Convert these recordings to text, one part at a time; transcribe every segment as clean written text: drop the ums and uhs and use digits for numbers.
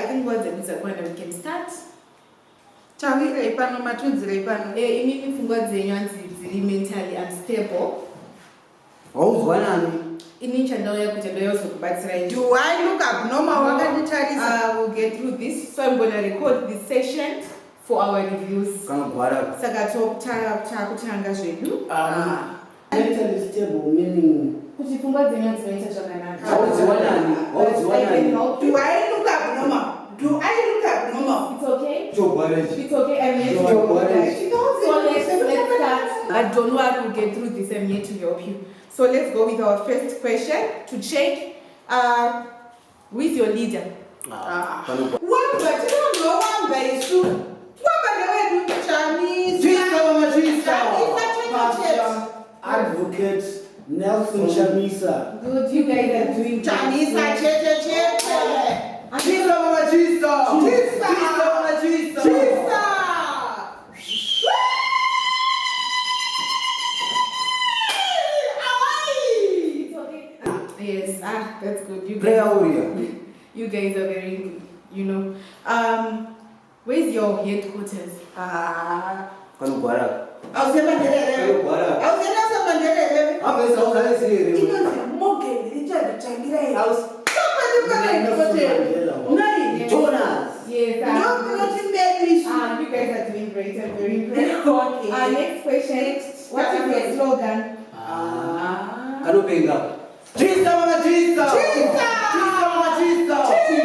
think what's the point we can start. Chawira ipano matunzire ipano. Inini pfungwa dzenyu dziri mentally unstable. Wauzwa nani? Inini chandauya kuti ndoyozokubatsirai. Do I look abnormal? I will get through this, so I'm going to record this session for our reviews. Saka takutanga zvedu. Mentally stable meaning kuti pfungwa dzenyu dzinoita zvakanaka. Wauzwa nani? Do I look abnormal? It's okay. It's okay. I'm here to help you. So let's start. But don't worry, we'll get through this. I'm here to help you. So let's go with our first question to check. Who is your leader? Advocate Nelson Chamisa. Good, you guys are doing Chamisa, Yes, that's good. You guys are very good, you know. Where's your headquarters? You guys are doing great. I'm very impressed. Okay. Next question. What is your slogan? I'm very impressed. Thank you.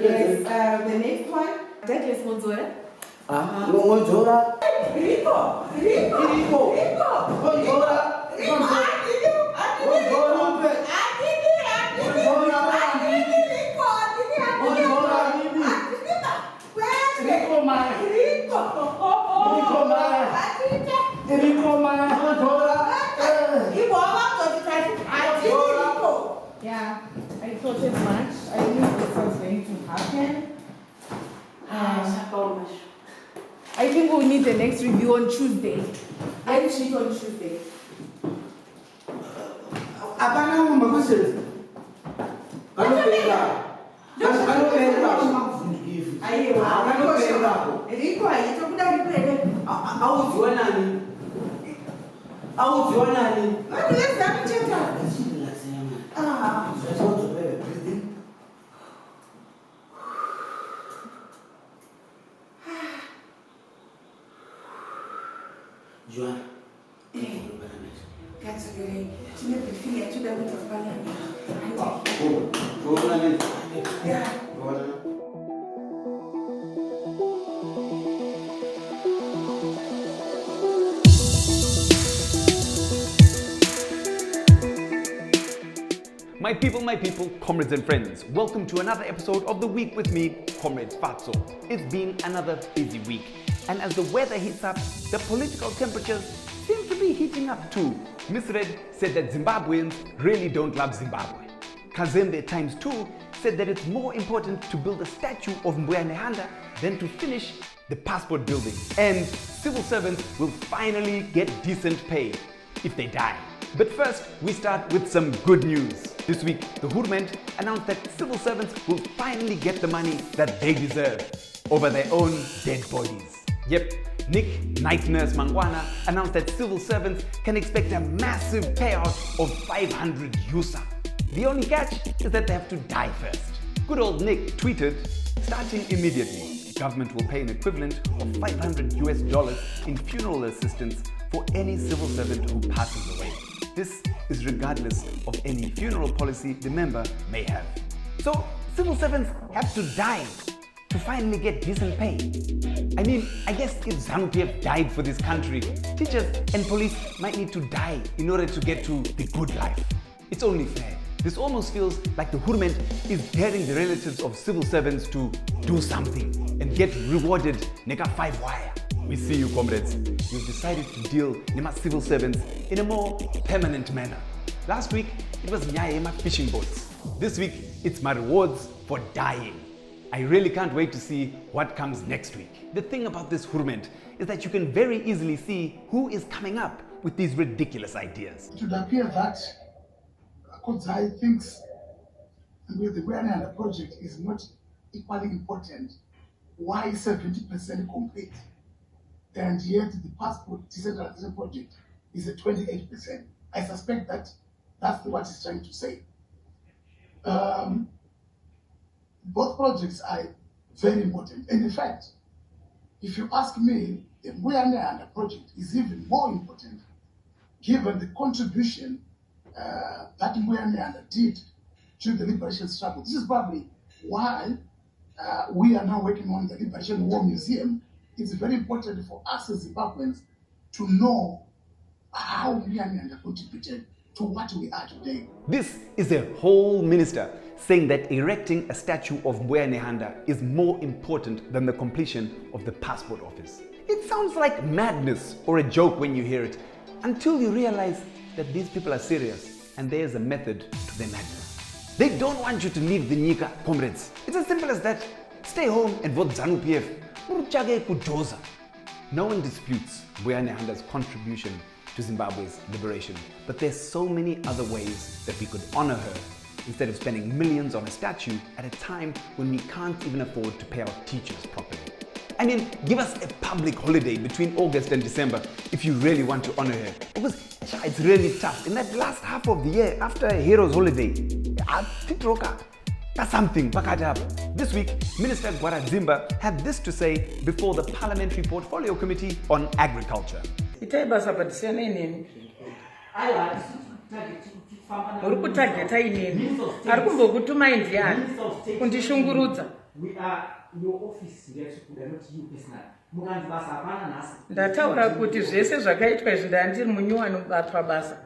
Yes. The next one. Douglas Monzora. Yeah, I thought as much. I knew this was going to happen. I think we'll need the next review on Tuesday. I cheat on Tuesday. My people, comrades and friends, welcome to another episode of The Week with me, Comrade Fatso. It's been another busy week, and as the weather heats up, the political temperatures seem to be heating up too. MisRed said that Zimbabweans really don't love Zimbabwe. Kazembekazembe times 2 said that it's more important to build a statue of Mbuya Nehanda than to finish the passport building. And civil servants will finally get decent pay if they die. But first, we start with some good news. This week, the hurumende announced that civil servants will finally get the money that they deserve over their own dead bodies. Yep, Night Nurse Mangwana announced that civil servants can expect a massive payout of 500 USA. The only catch is that they have to die first. Good old Nick tweeted, starting immediately, the government will pay an equivalent of $500 US in funeral assistance for any civil servant who passes away. This is regardless of any funeral policy the member may have. So, civil servants have to die to finally get decent pay. I mean, I guess if Zanu died for this country, teachers and police might need to die in order to get to the good life. It's only fair. This almost feels like the hurumende is daring the relatives of civil servants to do something and get rewarded neka 5 wire. We see you, comrades. You've decided to deal with civil servants in a more permanent manner. Last week, it was Nyayema fishing boats. This week, it's my rewards for dying. I really can't wait to see what comes next week. The thing about this hurumende is that you can very easily see who is coming up with these ridiculous ideas. It would appear that Kodzai thinks with the Mbuya Nehanda project is not equally important. Why 70% complete? And yet the passport decentralization project is at 28%. I suspect that that's what he's trying to say. Both projects are very important. And in fact, if you ask me, the Mbuya Nehanda project is even more important given the contribution that Mbuya Nehanda did to the liberation struggle. This is probably why we are now working on the Liberation War Museum. It's very important for us as Zimbabweans to know how Mbuya Nehanda contributed to what we are today. This is a whole minister saying that erecting a statue of Mbuya Nehanda is more important than the completion of the passport office. It sounds like madness or a joke when you hear it, until you realize that these people are serious and there's a method to their madness. They don't want you to leave the Nika, comrades. It's as simple as that. Stay home and vote Zanu PF. No one disputes Mbuya Nehanda's contribution to Zimbabwe's liberation, but there's so many other ways that we could honor her instead of spending millions on a statue at a time when we can't even afford to pay our teachers properly. I mean, give us a public holiday between August and December if you really want to honor her, because it's really tough. In that last half of the year after a hero's holiday, that's something. This week, Minister Gwara had this to say before the Parliamentary Portfolio Committee on Agriculture. We are your office, not you personally. Ndataura kuti zvese zvakaitwa izvi ndandiri munyuwa anobatwa basa.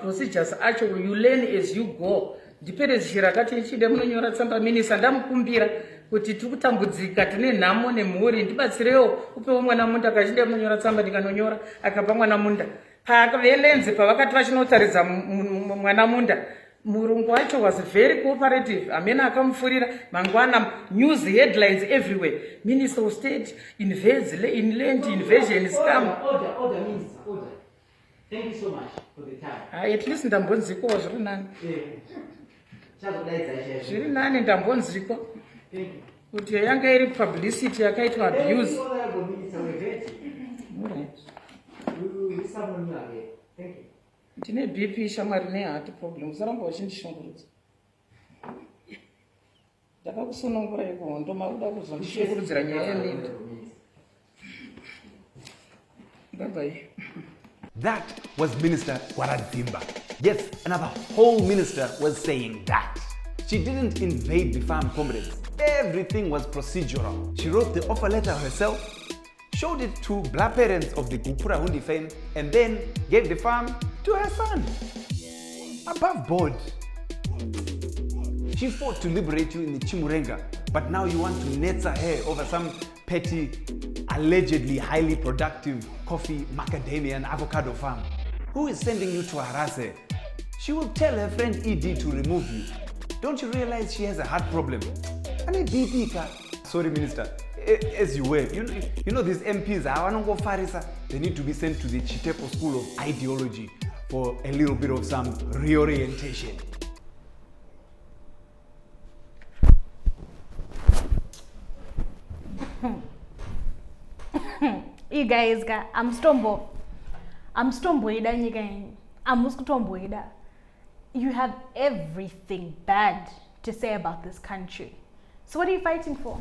Procedures acho you learn as you go. Ndipere zhira kati ichide munonyora tsamba minisa ndamukumbira kuti tikutambudzika tine nhamo nemhuri ndibatsirewo upewo mwana munda kachinde munonyora tsamba ndikanonyora akapa mwana munda. Pakavelenze pavakati vachinotaridza mwana munda. Murungu wacho was very cooperative. Amena akamufurira mangwana news headlines everywhere. Minister of State invades in land invasion scam. Order, Minister, order. Thank you so much for the time. At least ndambonziko zviri nani. Zviri nani ndambonziko. Thank you. Kuti yanga iri publicity yakaitwa abuse. Thank you. Ndine BP shamwari neheart problem. Usaramba wachindishungurudza. Ndakakusunungura iko makuda kuzondishungurudzira nyaya yeminda. Bye bye. That was Minister Gwara. Yes, another whole minister was saying that. She didn't invade the farm, comrades. Everything was procedural. She wrote the offer letter herself, showed it to black parents of the Gupura Hundi fame, and then gave the farm to her son. Above board. She fought to liberate you in the Chimurenga, but now you want to net her hair over some petty, allegedly highly productive coffee, macadamia and avocado farm. Who is sending you to Harase? She will tell her friend ED to remove you. Don't you realize she has a heart problem? I mean, BP ka. Sorry, Minister. As you were, you know these MPs, they need to be sent to the Chitepo School of Ideology for a little bit of some reorientation. You guys, I'm Stombo. I'm Stomboida, I'm Muskutomboida. You have everything bad to say about this country. So what are you fighting for?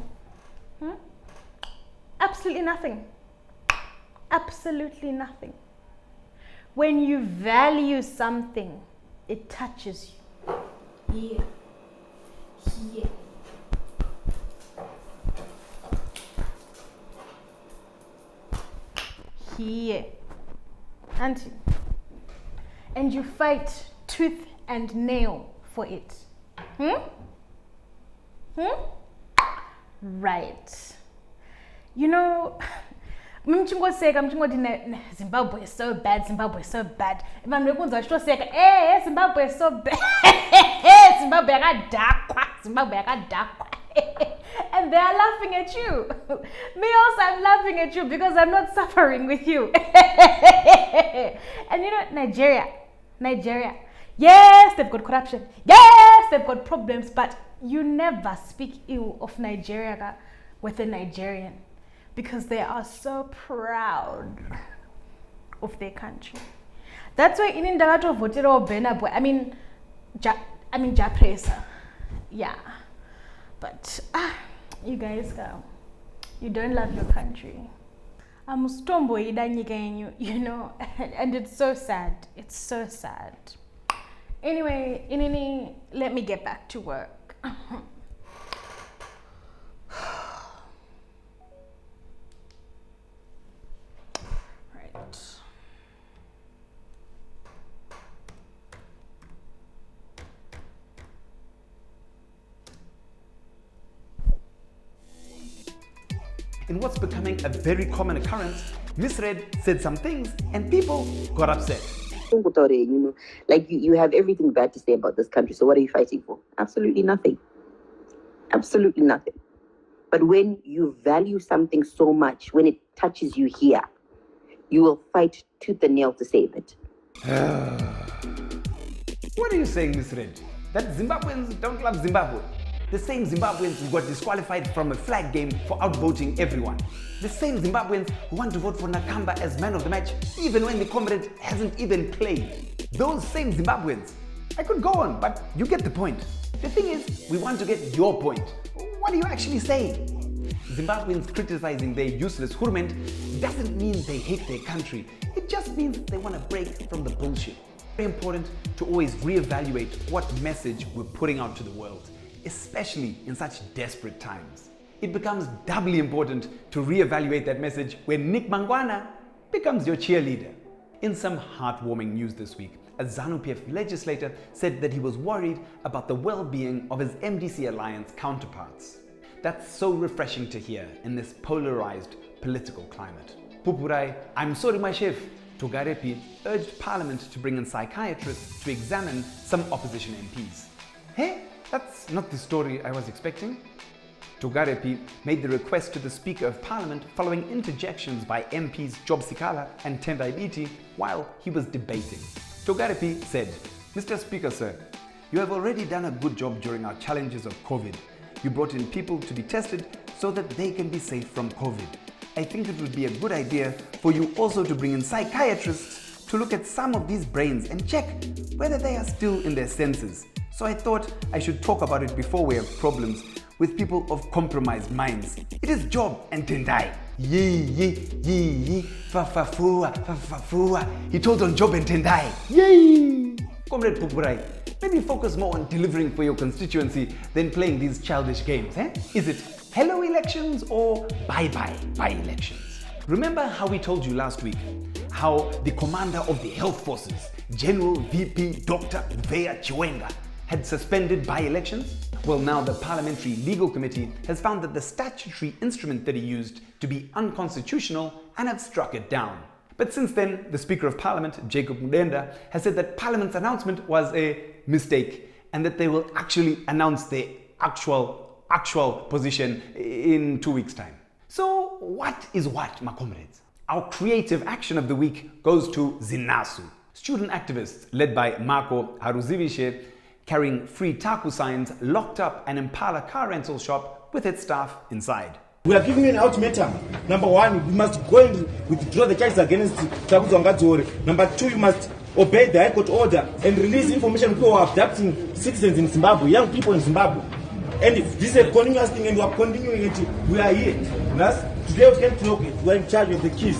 Absolutely nothing. Absolutely nothing. When you value something, it touches you. Here. Here. Here. And you fight tooth and nail for it. Right. You know, Zimbabwe is so bad, Zimbabwe is so bad. Zimbabwe is so bad. Zimbabwe is and they are laughing at you. Me also, I'm laughing at you because I'm not suffering with you. And you know, Nigeria, yes, they've got corruption. Yes, they've got problems, but you never speak ill of Nigeria with a Nigerian because they are so proud of their country. That's why in Indagato Votero Benaboy, I mean Japresa. Yeah. But you guys go. You don't love your country. I'm stombo you know, and it's so sad. It's so sad. Anyway, Inini, let me get back to work. Right. In what's becoming a very common occurrence, MisRed said some things and people got upset. You know, like you have everything bad to say about this country, so what are you fighting for? Absolutely nothing. Absolutely nothing. But when you value something so much, when it touches you here, you will fight tooth and nail to save it. What are you saying, MisRed? That Zimbabweans don't love Zimbabwe? The same Zimbabweans who got disqualified from a flag game for outvoting everyone. The same Zimbabweans who want to vote for Nakamba as man of the match even when the Comrade hasn't even played. Those same Zimbabweans. I could go on, but you get the point. The thing is, we want to get your point. What are you actually saying? Zimbabweans criticizing their useless hurumende doesn't mean they hate their country. It just means they want to break from the bullshit. Very important to always reevaluate what message we're putting out to the world, especially in such desperate times. It becomes doubly important to reevaluate that message when Nick Mangwana becomes your cheerleader. In some heartwarming news this week, a Zanu PF legislator said that he was worried about the well-being of his MDC alliance counterparts. That's so refreshing to hear in this polarized political climate. Pupurai, I'm sorry my chef, Togarepi urged Parliament to bring in psychiatrists to examine some opposition MPs. Hey, that's not the story I was expecting. Togarepi made the request to the Speaker of Parliament following interjections by MPs Job Sikala and Tendai Biti while he was debating. Togarepi said, Mr. Speaker, sir, you have already done a good job during our challenges of COVID. You brought in people to be tested so that they can be safe from COVID. I think it would be a good idea for you also to bring in psychiatrists to look at some of these brains and check whether they are still in their senses. So I thought I should talk about it before we have problems with people of compromised minds. It is Job and Tendai. Yee, fa-fa-fua. He told on Job and Tendai. Yay! Comrade Pupurai, maybe focus more on delivering for your constituency than playing these childish games, eh? Is it hello elections or bye-bye by-elections? Remember how we told you last week how the commander of the health forces, General VP Dr. Mbuya Nehanda, had suspended by-elections? Well, now the Parliamentary Legal Committee has found that the statutory instrument that he used to be unconstitutional and have struck it down. But since then, the Speaker of Parliament, Jacob Mudenda, has said that Parliament's announcement was a mistake and that they will actually announce their actual position in 2 weeks' time. So what is what, my comrades? Our creative action of the week goes to Zinasu, student activists led by Marco Haruzivishe, carrying free Taku signs, locked up an Impala car rental shop with its staff inside. We are giving you an ultimatum. Number one, you must go and withdraw the charges against Taku Zangadzore. Number two, you must obey the High Court order and release information on people who are abducting citizens in Zimbabwe, young people in Zimbabwe. And this is a continuous thing and we are continuing it. We are here. Today we came to look at, we are in charge of the keys.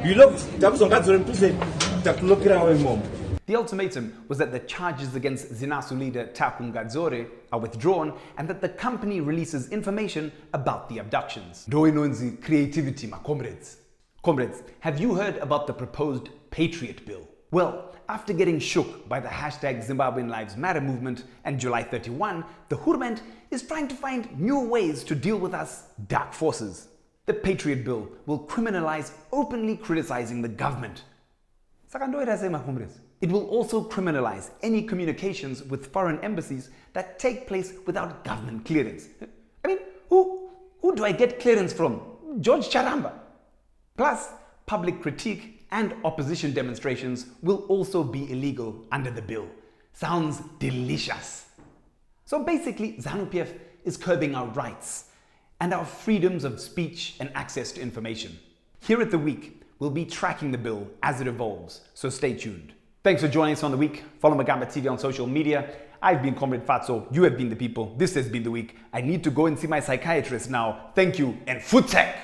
You look Taku Zangadzore in prison, Taku Lokira away mom. The ultimatum was that the charges against Zinasu leader Taku Ngadzore are withdrawn and that the company releases information about the abductions. Doinonzi creativity, my comrades. Comrades, have you heard about the proposed Patriot Bill? Well, after getting shook by the hashtag Zimbabwean Lives Matter movement and July 31, the hurumende is trying to find new ways to deal with us dark forces. The Patriot Bill will criminalize openly criticizing the government. It will also criminalize any communications with foreign embassies that take place without government clearance. I mean, who Who do I get clearance from? George Charamba. Plus, public critique and opposition demonstrations will also be illegal under the bill. Sounds delicious. So basically, ZANU-PF is curbing our rights and our freedoms of speech and access to information. Here at The Week, we'll be tracking the bill as it evolves, so stay tuned. Thanks for joining us on The Week. Follow Magamba TV on social media. I've been Comrade Fatso. You have been the people. This has been The Week. I need to go and see my psychiatrist now. Thank you and Futek!